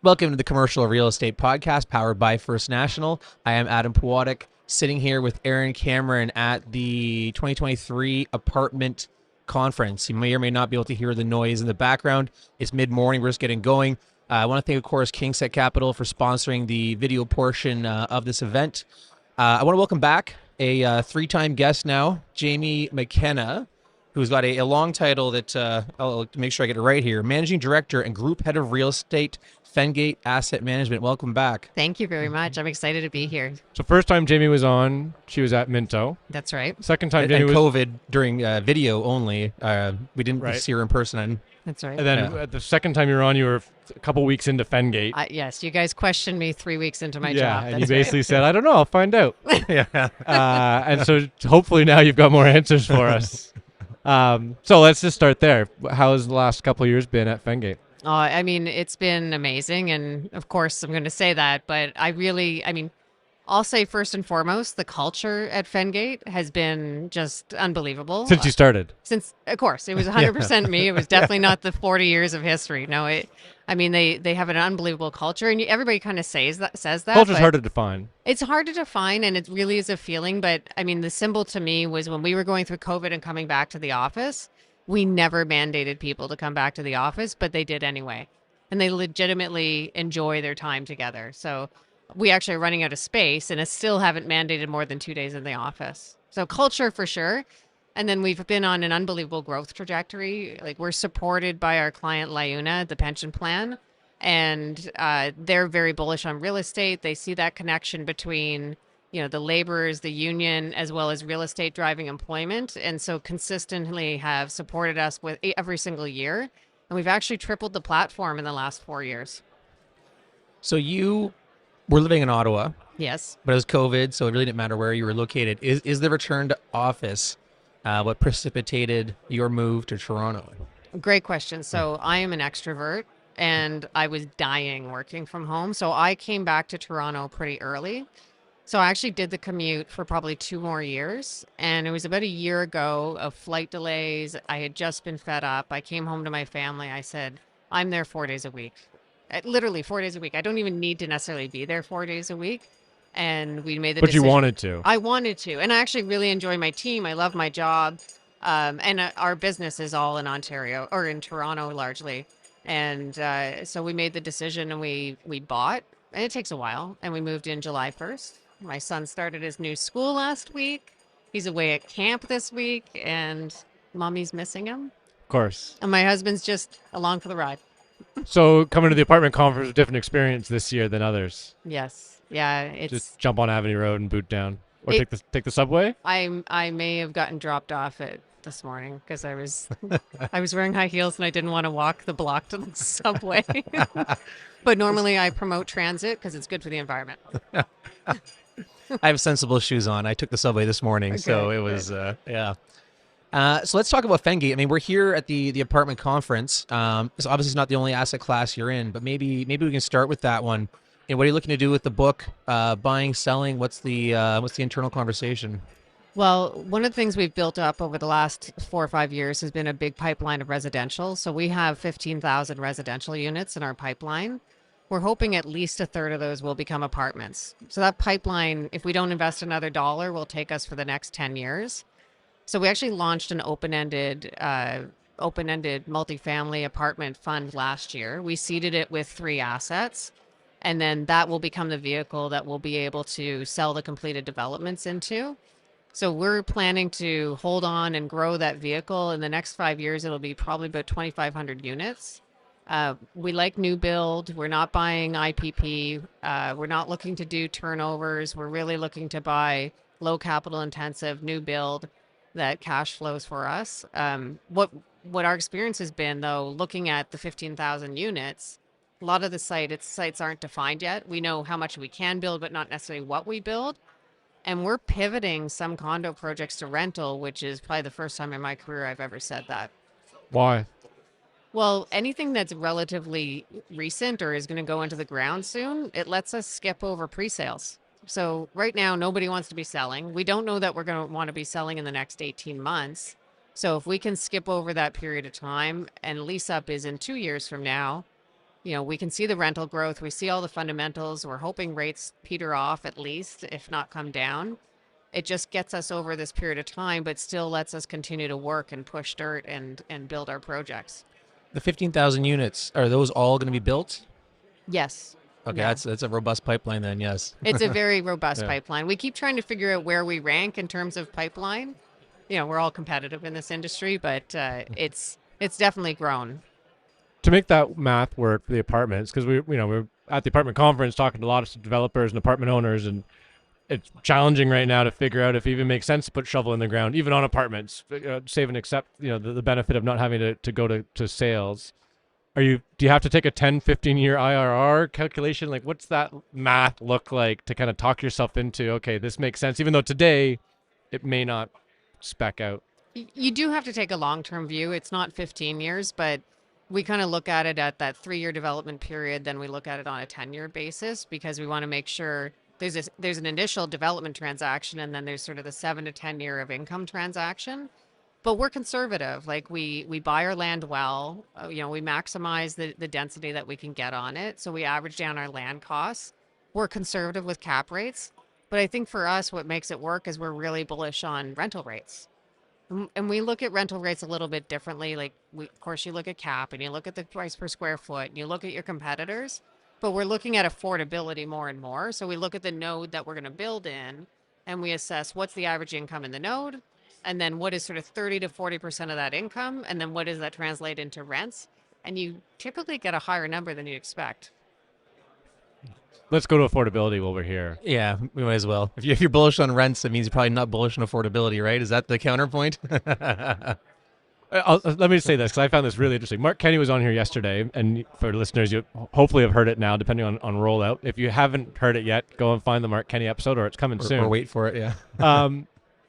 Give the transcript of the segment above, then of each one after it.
Welcome to the Commercial Real Estate Podcast powered by First National. I am Adam Pawatic, sitting here with Aaron Cameron at the 2023 Apartment Conference. You may or may not be able to hear the noise in the background. It's mid-morning. We're just getting going. I want to thank, of course, KingSet Capital for sponsoring the video portion of this event. I want to welcome back a three-time guest now, Jaime McKenna, who's got a long title that I'll make sure I get it right here. Managing Director and Group Head of Real Estate, Fengate Asset Management. Welcome back. Thank you very much. I'm excited to be here. So first time Jaime was on, she was at Minto. That's right. Second time And Jaime was, COVID during video only. We didn't Right. see her in person. That's right. and then the second time you were on, you were a couple weeks into Fengate. Yes, you guys questioned me 3 weeks into my yeah, job. and you That's basically said, "I don't know, I'll find out." Yeah. And so hopefully now you've got more answers for us. So let's just start there. How has the last couple of years been at Fengate? I mean, it's been amazing. And of course, I'm going to say that. But I'll say first and foremost, the culture at Fengate has been just unbelievable. Since you started. Since, of course, it was 100% me. It was definitely not the 40 years of history. No, they have an unbelievable culture. And everybody kind of says that. Culture's but hard to define. It's hard to define, and it really is a feeling. But I mean, the symbol to me was when we were going through COVID and coming back to the office, we never mandated people to come back to the office, but they did anyway. And they legitimately enjoy their time together. So we actually are running out of space and still haven't mandated more than 2 days in the office. So culture for sure. And then we've been on an unbelievable growth trajectory. Like, we're supported by our client, Liuna, the pension plan. And they're very bullish on real estate. They see that connection between, the laborers, the union, as well as real estate driving employment. And so consistently have supported us with every single year. And we've actually tripled the platform in the last 4 years. So you were living in Ottawa, Yes. but it was COVID, so it really didn't matter where you were located. Is the return to office what precipitated your move to Toronto? Great question. So I am an extrovert and I was dying working from home. So I came back to Toronto pretty early. So I actually did the commute for probably 2 more years. And it was about a year ago of flight delays. I had just been fed up. I came home to my family. I said, I'm there 4 days a week. Literally 4 days a week. I don't even need to necessarily be there 4 days a week. And we made the But decision. you wanted to. I wanted to. And I actually really enjoy my team. I love my job. And our business is all in Ontario or in Toronto largely. And so we made the decision and we bought. And it takes a while. And we moved in July 1st. My son started his new school last week. He's away at camp this week. And mommy's missing him. Of course. And my husband's just along for the ride. So coming to the apartment conference was a different experience this year than others. Yes. Yeah. It's. Just jump on Avenue Road and boot down. Or It- take the subway? I may have gotten dropped off at this morning because I was wearing high heels and I didn't want to walk the block to the subway. But normally I promote transit because it's good for the environment. I have sensible shoes on. I took the subway this morning, so Okay, it was, yeah. So let's talk about Fengate. I mean, we're here at the apartment conference. So obviously it's not the only asset class you're in, but maybe we can start with that one. And what are you looking to do with the book? Buying, selling? What's the internal conversation? Well, one of the things we've built up over the last 4 or 5 years has been a big pipeline of residential. So we have 15,000 residential units in our pipeline. We're hoping at least a third of those will become apartments. So that pipeline, if we don't invest another dollar, will take us for the next 10 years. So we actually launched an open-ended multifamily apartment fund last year. We seeded it with 3 assets, and then that will become the vehicle that we'll be able to sell the completed developments into. So we're planning to hold on and grow that vehicle. In the next 5 years, it'll be probably about 2,500 units. We like new build. We're not buying IPP. We're not looking to do turnovers. We're really looking to buy low capital intensive new build that cash flows for us. What our experience has been, though, looking at the 15,000 units, a lot of the sites aren't defined yet. We know how much we can build, but not necessarily what we build. And we're pivoting some condo projects to rental, which is probably the first time in my career I've ever said that. Why? Well, anything that's relatively recent or is going to go into the ground soon, it lets us skip over pre-sales. So right now, nobody wants to be selling. We don't know that we're going to want to be selling in the next 18 months. So if we can skip over that period of time and lease up is in 2 years from now, we can see the rental growth. We see all the fundamentals. We're hoping rates peter off at least, if not come down. It just gets us over this period of time, but still lets us continue to work and push dirt and build our projects. The 15,000 units, are those all going to be built? Yes. Okay, Yeah. that's a robust pipeline then, yes. It's a very robust Yeah. pipeline. We keep trying to figure out where we rank in terms of pipeline. We're all competitive in this industry, but it's definitely grown. To make that math work for the apartments, because we're at the apartment conference talking to a lot of developers and apartment owners, and it's challenging right now to figure out if it even makes sense to put shovel in the ground, even on apartments, save and accept the benefit of not having to go to sales. Do you have to take a 10, 15-year IRR calculation? Like, what's that math look like to kind of talk yourself into, okay, this makes sense, even though today it may not spec out? You do have to take a long-term view. It's not 15 years, but we kind of look at it at that 3-year development period. Then we look at it on a 10-year basis because we want to make sure there's an initial development transaction, and then there's sort of the 7 to 10 year of income transaction. But we're conservative. Like we buy our land well. We maximize the density that we can get on it. So we average down our land costs. We're conservative with cap rates. But I think for us, what makes it work is we're really bullish on rental rates. And we look at rental rates a little bit differently. Like, of course, you look at cap and you look at the price per square foot and you look at your competitors, but we're looking at affordability more and more. So we look at the node that we're going to build in and we assess what's the average income in the node, and then what is sort of 30 to 40% of that income, and then what does that translate into rents? And you typically get a higher number than you expect. Let's go to affordability while we're here. Yeah, we might as well. If you're bullish on rents, it means you're probably not bullish on affordability, right? Is that the counterpoint? Let me say this because I found this really interesting. Mark Kenny was on here yesterday, and for listeners, you hopefully have heard it now, depending on rollout. If you haven't heard it yet, go and find the Mark Kenny episode, or it's coming soon. Or wait for it, yeah.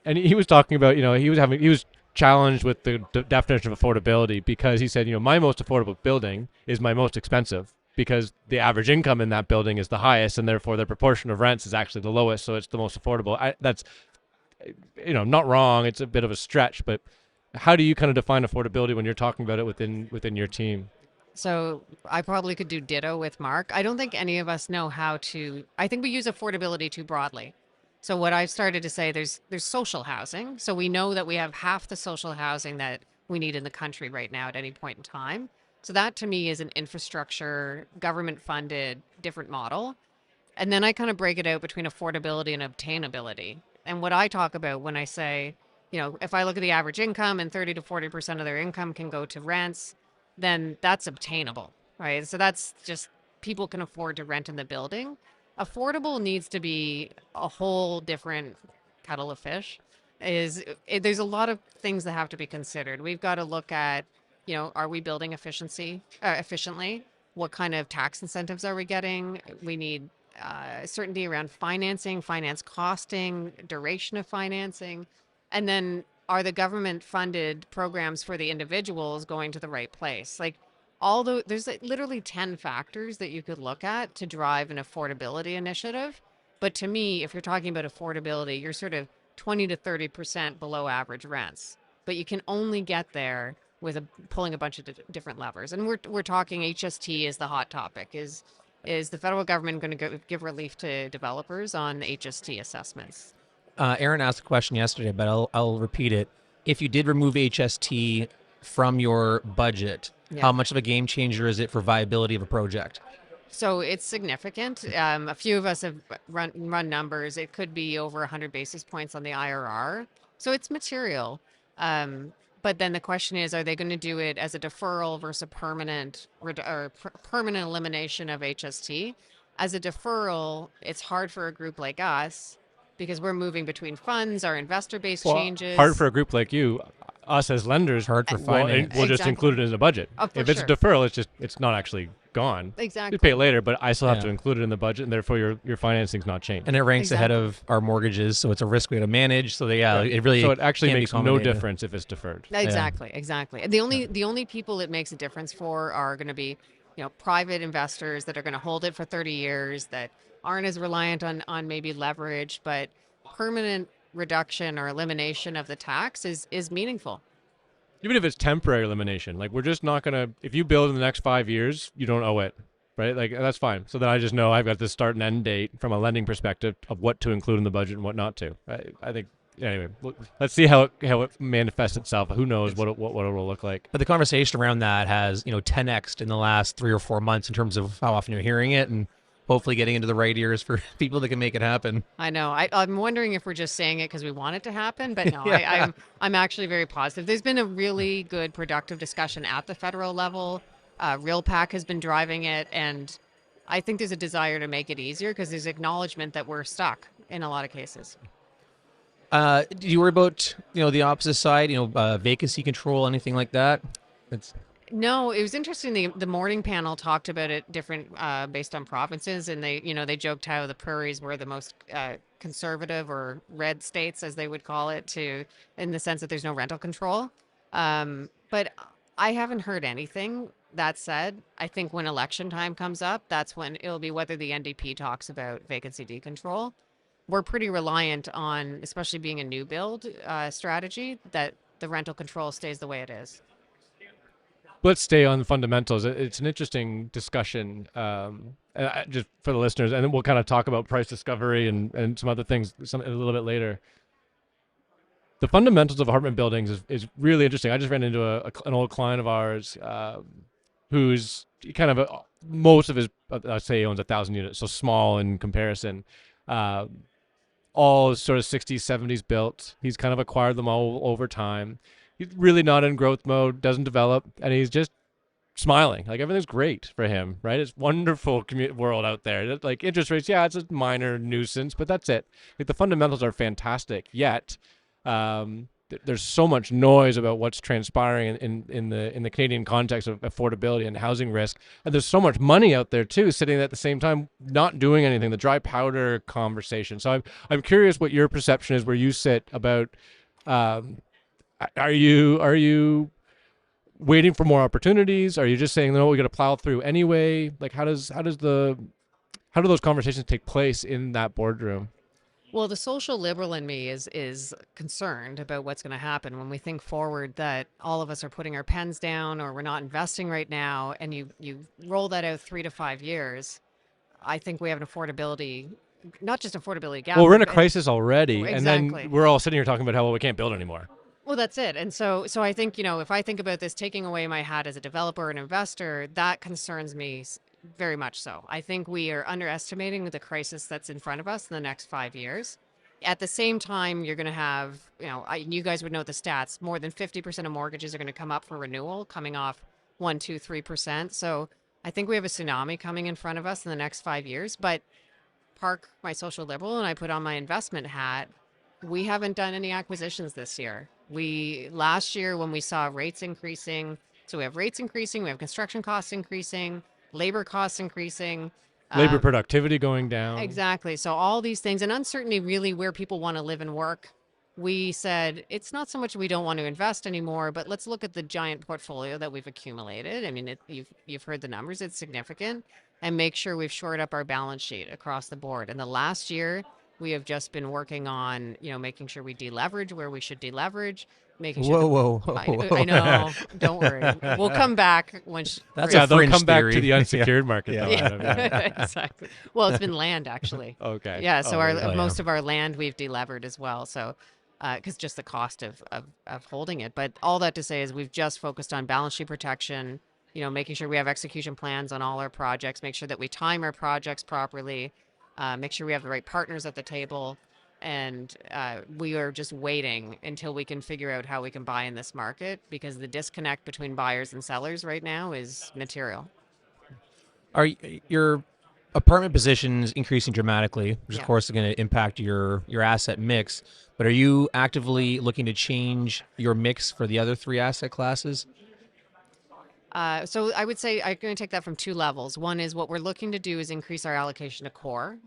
And he was talking about, he was challenged with the definition of affordability because he said, my most affordable building is my most expensive because the average income in that building is the highest, and therefore the proportion of rents is actually the lowest, so it's the most affordable. That's not wrong. It's a bit of a stretch, but how do you kind of define affordability when you're talking about it within your team? So I probably could do ditto with Mark. I don't think any of us know how to. I think we use affordability too broadly. So what I've started to say, there's social housing. So we know that we have half the social housing that we need in the country right now at any point in time. So that to me is an infrastructure, government funded, different model. And then I kind of break it out between affordability and obtainability. And what I talk about when I say, if I look at the average income and 30 to 40% of their income can go to rents, then that's obtainable, right? So that's just people can afford to rent in the building. Affordable needs to be a whole different kettle of fish. There's a lot of things that have to be considered. We've got to look at, are we building efficiently? What kind of tax incentives are we getting? We need certainty around financing, finance costing, duration of financing, and then are the government funded programs for the individuals going to the right place? Like, although there's literally 10 factors that you could look at to drive an affordability initiative. But to me, if you're talking about affordability, you're sort of 20 to 30% below average rents. But you can only get there with pulling a bunch of different levers. And we're talking HST is the hot topic. Is the federal government going to give relief to developers on HST assessments? Aaron asked a question yesterday, but I'll repeat it. If you did remove HST from your budget, how much of a game changer is it for viability of a project? So it's significant. A few of us have run numbers. It could be over 100 basis points on the IRR. So it's material. But then the question is, are they going to do it as a deferral versus a permanent permanent elimination of HST? As a deferral, it's hard for a group like us because we're moving between funds, our investor base changes. Hard for a group like you, us as lenders. Hard for finance. We'll just include it in the budget. If it's a deferral, it's not actually gone. Exactly. You pay it later, but I still have to include it in the budget, and therefore your financing's not changed. And it ranks ahead of our mortgages, so it's a risk we have to manage. So it really so it actually makes no difference if it's deferred. Exactly. The only people it makes a difference for are going to be, private investors that are going to hold it for 30 years that aren't as reliant on maybe leverage, but permanent reduction or elimination of the tax is meaningful. Even if it's temporary elimination, like we're just not gonna. If you build in the next 5 years, you don't owe it, right? Like that's fine. So then I just know I've got this start and end date from a lending perspective of what to include in the budget and what not to. I think anyway. Let's see how it manifests itself. Who knows what it will look like. But the conversation around that has 10x'd in the last 3 or 4 months in terms of how often you're hearing it, and hopefully getting into the right ears for people that can make it happen. I know. I'm wondering if we're just saying it because we want it to happen, but no, Yeah. I'm actually very positive. There's been a really good, productive discussion at the federal level. RealPAC has been driving it, and I think there's a desire to make it easier because there's acknowledgement that we're stuck in a lot of cases. Do you worry about the opposite side? Vacancy control, anything like that? It's No, it was interesting. The morning panel talked about it different based on provinces, and they joked how the prairies were the most conservative or red states, as they would call it, in the sense that there's no rental control. But I haven't heard anything. That said, I think when election time comes up, that's when it'll be whether the NDP talks about vacancy decontrol. We're pretty reliant on, especially being a new build strategy, that the rental control stays the way it is. Let's stay on the fundamentals. It's an interesting discussion, just for the listeners, and then we'll kind of talk about price discovery and some other things a little bit later. The fundamentals of apartment buildings is really interesting. I just ran into an old client of ours who's kind of most of his, I'd say he owns 1,000 units, so small in comparison. All sort of 60s, 70s built. He's kind of acquired them all over time. He's really not in growth mode, doesn't develop, and he's just smiling. Like everything's great for him, right? It's wonderful world out there. Like interest rates, yeah, it's a minor nuisance, but that's it. Like the fundamentals are fantastic. Yet, there's so much noise about what's transpiring in the Canadian context of affordability and housing risk, and there's so much money out there too, sitting at the same time not doing anything. The dry powder conversation. So I'm curious what your perception is, where you sit about. Are you waiting for more opportunities? Are you just saying, no, we got to plow through anyway? Like how do those conversations take place in that boardroom? Well, the social liberal in me is concerned about what's going to happen when we think forward, that all of us are putting our pens down or we're not investing right now, and you roll that out 3 to 5 years. I think we have an affordability, not just affordability gap. Well, we're in a crisis already, Exactly. and then we're all sitting here talking about how we can't build anymore. Well, that's it. And so I think, if I think about this, taking away my hat as a developer and investor, that concerns me very much so. I think we are underestimating the crisis that's in front of us in the next 5 years. At the same time, you're going to have, you guys would know the stats, more than 50% of mortgages are going to come up for renewal, coming off 1, 2, 3%. So I think we have a tsunami coming in front of us in the next 5 years. But park my social liberal and I put on my investment hat. We haven't done any acquisitions this year. Last year when we saw rates increasing, so we have rates increasing, we have construction costs increasing, labor costs increasing. Labor productivity going down. Exactly. So all these things, and uncertainty really where people want to live and work. We said, it's not so much we don't want to invest anymore, but let's look at the giant portfolio that we've accumulated. I mean, you've heard the numbers, it's significant, and make sure we've shored up our balance sheet across the board. And the last year, we have just been working on, making sure we deleverage where we should deleverage, making sure. Whoa. I know. Don't worry. We'll come back when. That's Yeah, a they'll fringe come back theory. to the unsecured market. Yeah. Though, Yeah, exactly. Well, it's been land actually. Okay. Yeah. So Oh, most of our land we've delevered as well. So, because just the cost of holding it. But all that to say is we've just focused on balance sheet protection. Making sure we have execution plans on all our projects. Make sure that we time our projects properly. Make sure we have the right partners at the table. And we are just waiting until we can figure out how we can buy in this market, because the disconnect between buyers and sellers right now is material. Are your apartment positions increasing dramatically, which Yeah. of course is going to impact your asset mix, but are you actively looking to change your mix for the other 3 asset classes? So I would say I'm going to take that from 2 levels. One is what we're looking to do is increase our allocation to core,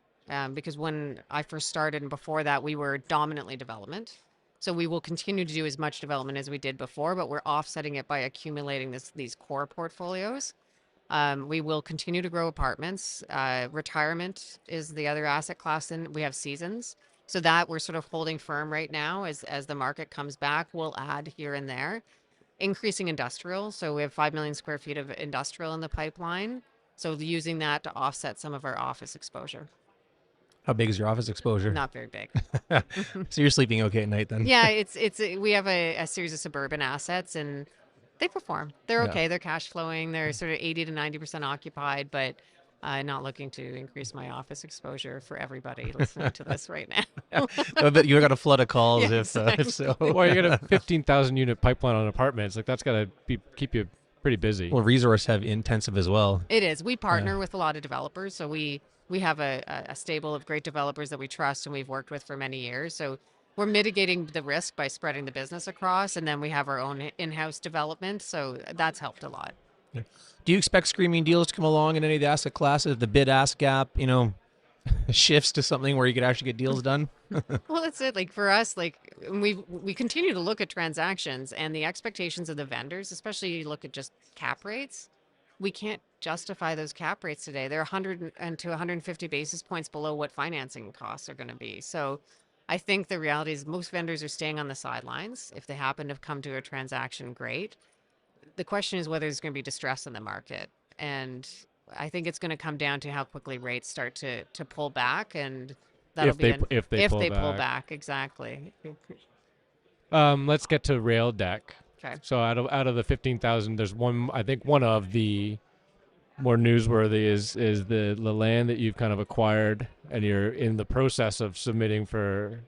because when I first started and before that, we were dominantly development. So we will continue to do as much development as we did before, but we're offsetting it by accumulating these core portfolios. We will continue to grow apartments. Retirement is the other asset class, and we have seasons. So that we're sort of holding firm right now. As the market comes back, we'll add here and there. increasing industrial. So we have 5 million square feet of industrial in the pipeline. So using that to offset some of our office exposure. How big is your office exposure? Not very big. So you're sleeping okay at night then? Yeah, we have a series of suburban assets, and they perform. They're Yeah. okay. They're cash flowing. They're sort of 80 to 90% occupied, but not looking to increase my office exposure for everybody listening to this right now. I bet you got a flood of calls Yeah, if so. Well, you got a 15,000 unit pipeline on apartments. Like that's got to keep you pretty busy. Well, resource have intensive as well. It is. We partner with a lot of developers, so we have a stable of great developers that we trust and we've worked with for many years. So we're mitigating the risk by spreading the business across, and then we have our own in-house development, so that's helped a lot. Do you expect screaming deals to come along in any of the asset classes? The bid-ask gap, shifts to something where you could actually get deals done? Well, that's it. Like for us, like we continue to look at transactions and the expectations of the vendors, especially you look at just cap rates. We can't justify those cap rates today. They're 100 and to 150 basis points below what financing costs are going to be. So I think the reality is most vendors are staying on the sidelines. If they happen to have come to a transaction, great. The question is whether there's going to be distress in the market. And I think it's going to come down to how quickly rates start to pull back, and that'll if they pull back. Exactly. Let's get to rail deck. Okay. So out of the 15,000, there's one. I think one of the more newsworthy is the land that you've kind of acquired, and you're in the process of submitting for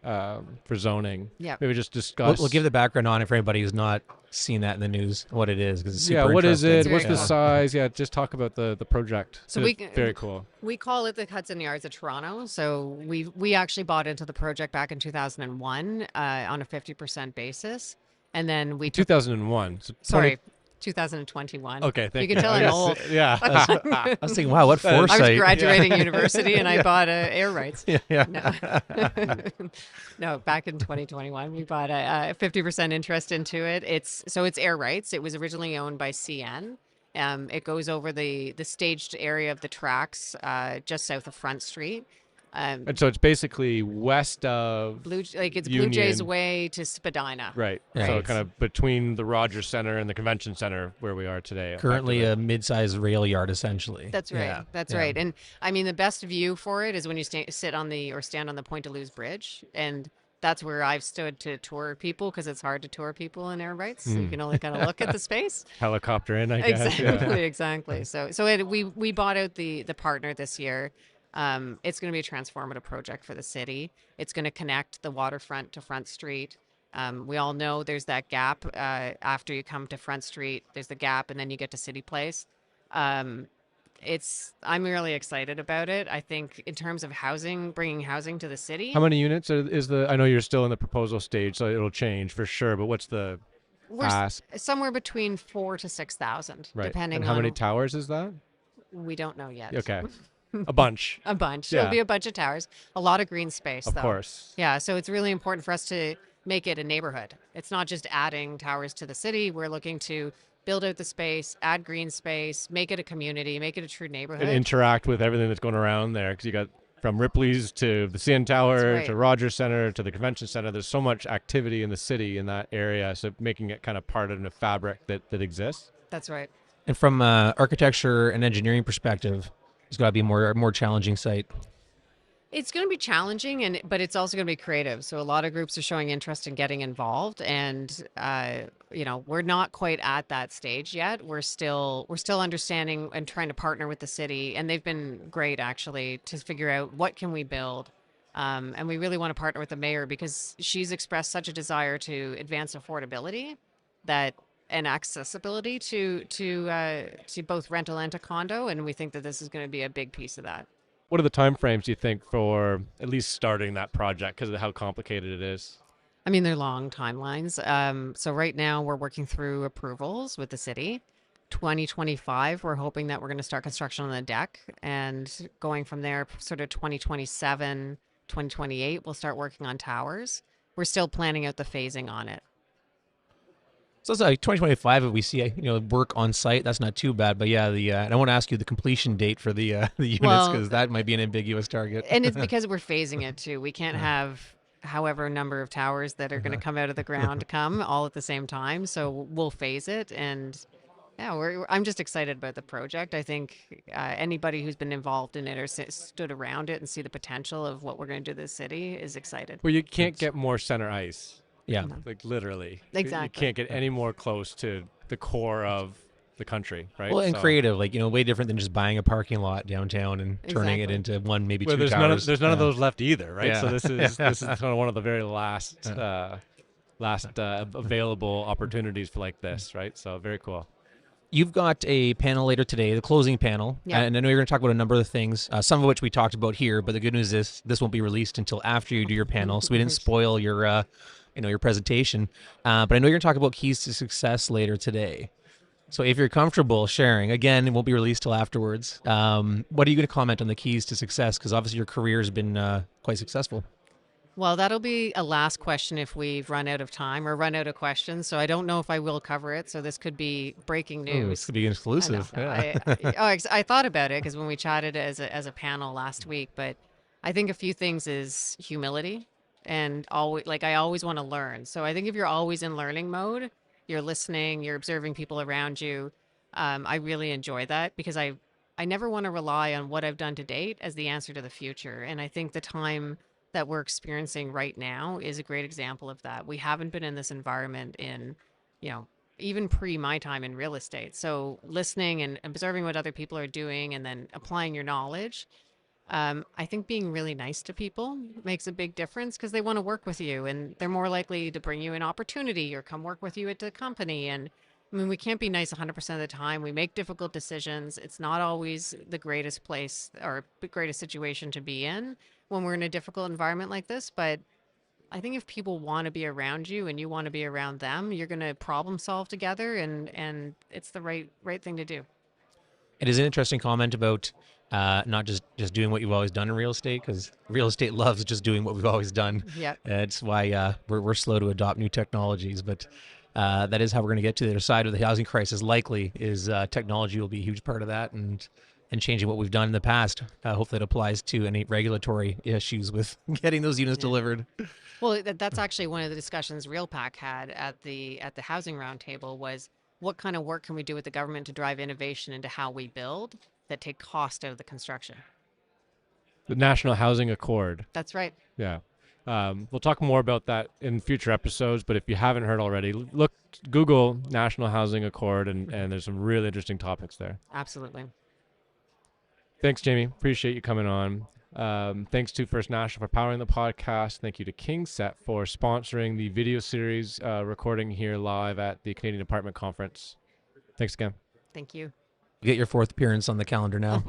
zoning. Yeah. Maybe just discuss. We'll give the background on if anybody who's not seen that in the news, what it is, because it's super what is interesting. it? What's the Yeah. size? Yeah, just talk about the project. So It's very cool. We call it the Hudson Yards of Toronto. So we actually bought into the project back in 2001 on a 50% basis, and then we took 2001. So 2021. Okay, thank you. You can tell I'm Yes, old. Yeah. I was thinking, wow, what I was foresight. graduating university and I bought air rights. Yeah. No. No, back in 2021, we bought a 50% interest into it. It's air rights. It was originally owned by CN. It goes over the staged area of the tracks just south of Front Street. And so it's basically west of Blue Jays Union. Way to Spadina. Right. Right. So kind of between the Rogers Center and the Convention Center where we are today. Currently effectively. a mid-sized rail yard, essentially. That's right. Yeah. That's Yeah. right. And I mean, the best view for it is when you stand on the Point de Luz Bridge, and that's where I've stood to tour people because it's hard to tour people in air rights. So you can only kind of look at the space. Helicopter in, I guess. Exactly, Yeah. exactly. So we bought out the partner this year. It's going to be a transformative project for the city. It's going to connect the waterfront to Front Street. We all know there's that gap after you come to Front Street. There's the gap, and then you get to City Place. I'm really excited about it. I think in terms of housing, bringing housing to the city. How many units is the? I know you're still in the proposal stage, so it'll change for sure. But what's the We're ask? somewhere between 4,000 to 6,000, Right. depending And how on. many towers is that? We don't know yet. Okay. A bunch. A bunch. Yeah. It'll be a bunch of towers. A lot of green space, Of though. course. Yeah, so it's really important for us to make it a neighborhood. It's not just adding towers to the city. We're looking to build out the space, add green space, make it a community, make it a true neighborhood. And interact with everything that's going around there, because you got from Ripley's to the CN Tower right. to Rogers Center to the Convention Center. There's so much activity in the city in that area, so making it kind of part of the fabric that exists. That's right. And from architecture and engineering perspective, it's got to be a more challenging site. It's going to be challenging, but it's also going to be creative. So a lot of groups are showing interest in getting involved, and we're not quite at that stage yet. We're still understanding and trying to partner with the city, and they've been great actually to figure out what can we build. And we really want to partner with the mayor because she's expressed such a desire to advance affordability and accessibility to both rental and to condo, and we think that this is going to be a big piece of that. What are the time frames do you think for at least starting that project because of how complicated it is? I mean, they're long timelines. So right now we're working through approvals with the city. 2025, we're hoping that we're going to start construction on the deck, and going from there, sort of 2027, 2028, we'll start working on towers. We're still planning out the phasing on it. So it's like 2025 if we see work on site. That's not too bad. But yeah, and I want to ask you the completion date for the units, Well, because that might be an ambiguous target. And it's because we're phasing it too. We can't have however number of towers that are going to come out of the ground to come all at the same time. So we'll phase it. And yeah, I'm just excited about the project. I think anybody who's been involved in it or stood around it and see the potential of what we're going to do to the city is excited. Well, you can't get more center ice. Yeah. No. Like literally. Exactly. You can't get any more close to the core of the country, right? Well, and So- creative, like, way different than just buying a parking lot downtown and turning it Exactly. into one, maybe Well, two there's towers. there's none of those left either, right? Yeah. So this is kind of one of the very last available opportunities for like this, right? So very cool. You've got a panel later today, the closing panel, Yeah. and I know you're going to talk about a number of things, some of which we talked about here. But the good news is this won't be released until after you do your panel, so we didn't spoil your, your presentation. But I know you're going to talk about keys to success later today. So if you're comfortable sharing, again, it won't be released till afterwards. What are you going to comment on the keys to success? Because obviously your career has been quite successful. Well, that'll be a last question if we've run out of time or run out of questions. So I don't know if I will cover it. So this could be breaking Ooh, news. this could be exclusive. I know. Yeah. I thought about it because when we chatted as a panel last week, but I think a few things is humility and always I always want to learn. So I think if you're always in learning mode, you're listening, you're observing people around you. I really enjoy that because I never want to rely on what I've done to date as the answer to the future. And I think the time that we're experiencing right now is a great example of that. We haven't been in this environment in, even pre my time in real estate. So listening and observing what other people are doing and then applying your knowledge. I think being really nice to people makes a big difference because they want to work with you and they're more likely to bring you an opportunity or come work with you at the company. And I mean, we can't be nice 100% of the time. We make difficult decisions. It's not always the greatest place or the greatest situation to be in when we're in a difficult environment like this. But I think if people want to be around you and you want to be around them, you're going to problem solve together and it's the right thing to do. It is an interesting comment about not just doing what you've always done in real estate, because real estate loves just doing what we've always done. Yeah. It's why we're slow to adopt new technologies, but that is how we're going to get to the other side of the housing crisis. Likely is technology will be a huge part of that, and changing what we've done in the past. Hopefully, it applies to any regulatory issues with getting those units delivered. Well, that's actually one of the discussions RealPAC had at the housing roundtable was what kind of work can we do with the government to drive innovation into how we build that take cost out of the construction. The National Housing Accord. That's right. Yeah. We'll talk more about that in future episodes, but if you haven't heard already, Google National Housing Accord, and there's some really interesting topics there. Absolutely. Thanks, Jamie. Appreciate you coming on. Thanks to First National for powering the podcast. Thank you to KingSet for sponsoring the video series recording here live at the Canadian Apartment Conference. Thanks again. Thank you. Get your fourth appearance on the calendar now.